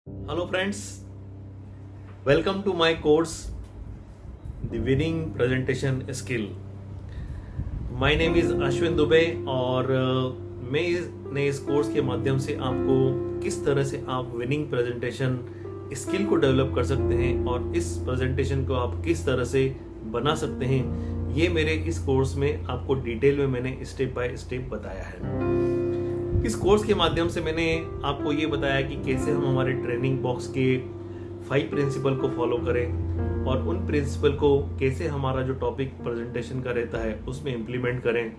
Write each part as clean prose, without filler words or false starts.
Hello friends, welcome to my course The Winning Presentation Skill. My name is Ashwin Dubey और मैं इस course के माध्यम से आपको किस तरह से आप विनिंग प्रेजेंटेशन स्किल को डेवलप कर सकते हैं और इस प्रेजेंटेशन को आप किस तरह से बना सकते हैं, ये मेरे इस कोर्स में आपको डिटेल में मैंने स्टेप बाय स्टेप बताया है। इस कोर्स के माध्यम से मैंने आपको ये बताया कि कैसे हम हमारे ट्रेनिंग बॉक्स के 5 प्रिंसिपल को फॉलो करें और उन प्रिंसिपल को कैसे हमारा जो टॉपिक प्रेजेंटेशन का रहता है उसमें इम्प्लीमेंट करें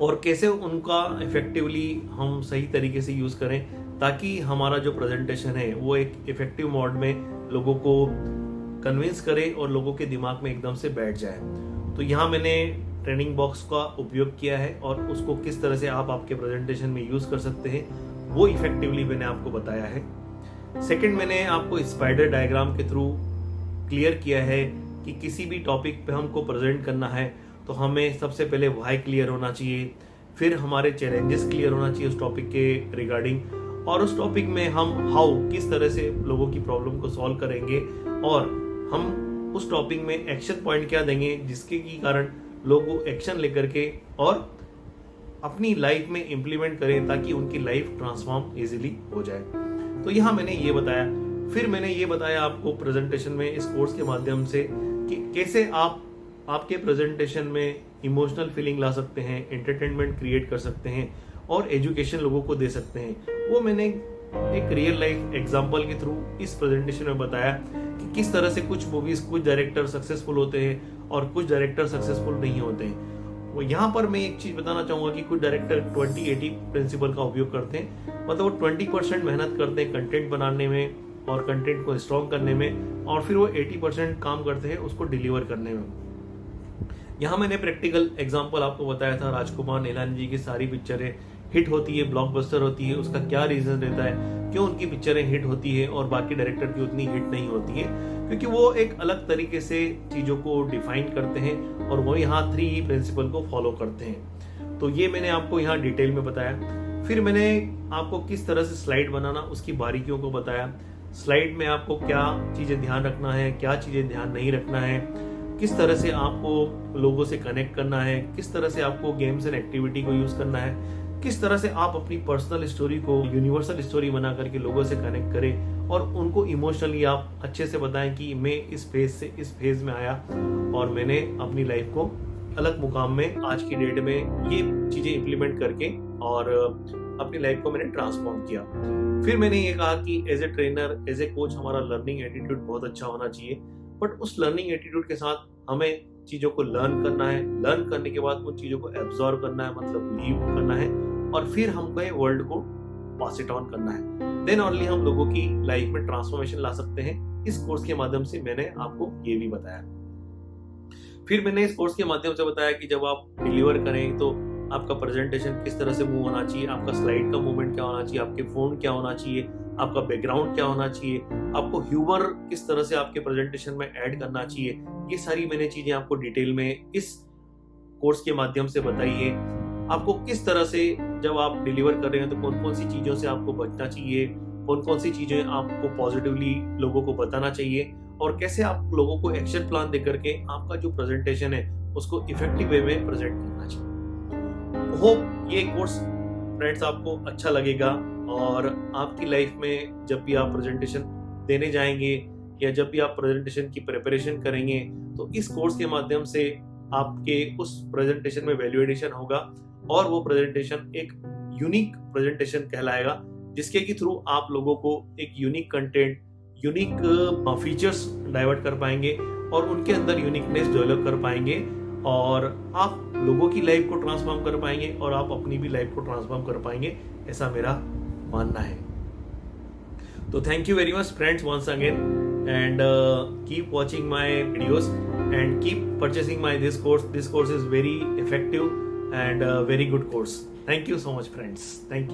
और कैसे उनका इफेक्टिवली हम सही तरीके से यूज़ करें ताकि हमारा जो प्रेजेंटेशन है वो एक इफेक्टिव मोड में लोगों को कन्विंस करे और लोगों के दिमाग में एकदम से बैठ जाए। तो यहाँ मैंने ट्रेनिंग बॉक्स का उपयोग किया है और उसको किस तरह से आप आपके प्रेजेंटेशन में यूज कर सकते हैं वो इफेक्टिवली मैंने आपको बताया है। सेकंड, मैंने आपको स्पाइडर डायग्राम के थ्रू क्लियर किया है कि किसी भी टॉपिक पे हमको प्रेजेंट करना है तो हमें सबसे पहले व्हाई क्लियर होना चाहिए, फिर हमारे चैलेंजेस क्लियर होना चाहिए उस टॉपिक के रिगार्डिंग, और उस टॉपिक में हम हाउ किस तरह से लोगों की प्रॉब्लम को सॉल्व करेंगे और हम उस टॉपिक में एक्शन पॉइंट क्या देंगे जिसके की कारण लोग वो एक्शन लेकर के और अपनी लाइफ में इंप्लीमेंट करें ताकि उनकी लाइफ ट्रांसफॉर्म इजीली हो जाए। तो यहाँ मैंने ये बताया। फिर मैंने ये बताया आपको प्रेजेंटेशन में इस कोर्स के माध्यम से कि कैसे आप आपके प्रेजेंटेशन में इमोशनल फीलिंग ला सकते हैं, एंटरटेनमेंट क्रिएट कर सकते हैं और एजुकेशन लोगों को दे सकते हैं। वो मैंने एक रियल लाइफ एग्जांपल के थ्रू इस प्रेजेंटेशन में बताया कि किस तरह से कुछ मूवीज, कुछ डायरेक्टर सक्सेसफुल होते हैं और कुछ डायरेक्टर सक्सेसफुल नहीं होते हैं। वो यहाँ पर मैं एक चीज बताना चाहूंगा कि कुछ डायरेक्टर 20-80 प्रिंसिपल का उपयोग करते हैं, मतलब वो 20% मेहनत करते हैं कंटेंट बनाने में और कंटेंट को स्ट्रॉन्ग करने में और फिर वो 80% काम करते हैं उसको डिलीवर करने में। यहाँ मैंने प्रैक्टिकल एग्जाम्पल आपको बताया था, राजकुमार नीलानी जी की सारी पिक्चरें हिट होती है, ब्लॉकबस्टर होती है, उसका क्या रीजन रहता है, क्यों उनकी पिक्चरें हिट होती है और बाकी डायरेक्टर की उतनी हिट नहीं होती है, क्योंकि वो एक अलग तरीके से चीजों को डिफाइन करते हैं और वो यहाँ 3 प्रिंसिपल को फॉलो करते हैं। तो ये मैंने आपको यहाँ डिटेल में बताया। फिर मैंने आपको किस तरह से स्लाइड बनाना उसकी बारीकियों को बताया। स्लाइड में आपको क्या चीजें ध्यान रखना है, क्या चीजें ध्यान नहीं रखना है, किस तरह से आपको लोगों से कनेक्ट करना है, किस तरह से आपको गेम्स एंड एक्टिविटी को यूज करना है, किस तरह से आप अपनी पर्सनल स्टोरी को यूनिवर्सल स्टोरी बना करके लोगों से कनेक्ट करें और उनको इमोशनली आप अच्छे से बताएं कि मैं इस फेज से इस फेज में आया और मैंने अपनी लाइफ को अलग मुकाम में आज की डेट में ये चीजें इंप्लीमेंट करके और अपनी लाइफ को मैंने ट्रांसफॉर्म किया। फिर मैंने ये कहा कि as a trainer, as a coach हमारा लर्निंग एटीट्यूड बहुत अच्छा होना चाहिए, बट उस लर्निंग एटीट्यूड के साथ हमें चीजों को लर्न करना है, लर्न करने के बाद उन चीजों को एब्जॉर्व करना है, मतलब लीव करना है और फिर हमको वर्ल्ड को पास इट ऑन करना है। देन ओनली हम लोगों की लाइफ में ट्रांसफॉर्मेशन ला सकते हैं। इस कोर्स के माध्यम से मैंने आपको ये भी बताया। फिर मैंने इस कोर्स के माध्यम से बताया कि जब आप डिलीवर करें तो आपका प्रेजेंटेशन किस तरह से मूव होना चाहिए, आपका स्लाइड का मूवमेंट क्या होना चाहिए, आपके फोन क्या होना चाहिए, आपका बैकग्राउंड क्या होना चाहिए, आपको ह्यूमर किस तरह से आपके प्रेजेंटेशन में ऐड करना चाहिए। ये सारी मैंने चीजें आपको डिटेल में इस कोर्स के माध्यम से बताई है। आपको किस तरह से जब आप डिलीवर कर रहे हैं तो कौन कौन सी चीजों से आपको बचना चाहिए, कौन कौन सी चीजें आपको पॉजिटिवली लोगों को बताना चाहिए और कैसे आप लोगों को एक्शन प्लान दे करके आपका जो प्रेजेंटेशन है उसको इफेक्टिव वे में प्रेजेंट करना चाहिए। होप ये कोर्स फ्रेंड्स आपको अच्छा लगेगा और आपकी लाइफ में जब भी आप प्रेजेंटेशन देने जाएंगे या जब भी आप प्रेजेंटेशन की प्रिपरेशन करेंगे तो इस कोर्स के माध्यम से आपके उस प्रेजेंटेशन में वैल्यू एडिशन होगा और वो प्रेजेंटेशन एक यूनिक प्रेजेंटेशन कहलाएगा, जिसके के थ्रू आप लोगों को एक unique content, unique features divert कर पाएंगे और उनके अंदर यूनिकनेस डेवलप कर पाएंगे और आप लोगों की लाइफ को ट्रांसफॉर्म कर पाएंगे और आप अपनी भी लाइफ को ट्रांसफॉर्म कर पाएंगे, ऐसा मेरा मानना है। तो thank you very much friends once again and keep watching my videos and keep purchasing this course. This course is very effective and very good course. Thank you so much friends. Thank you.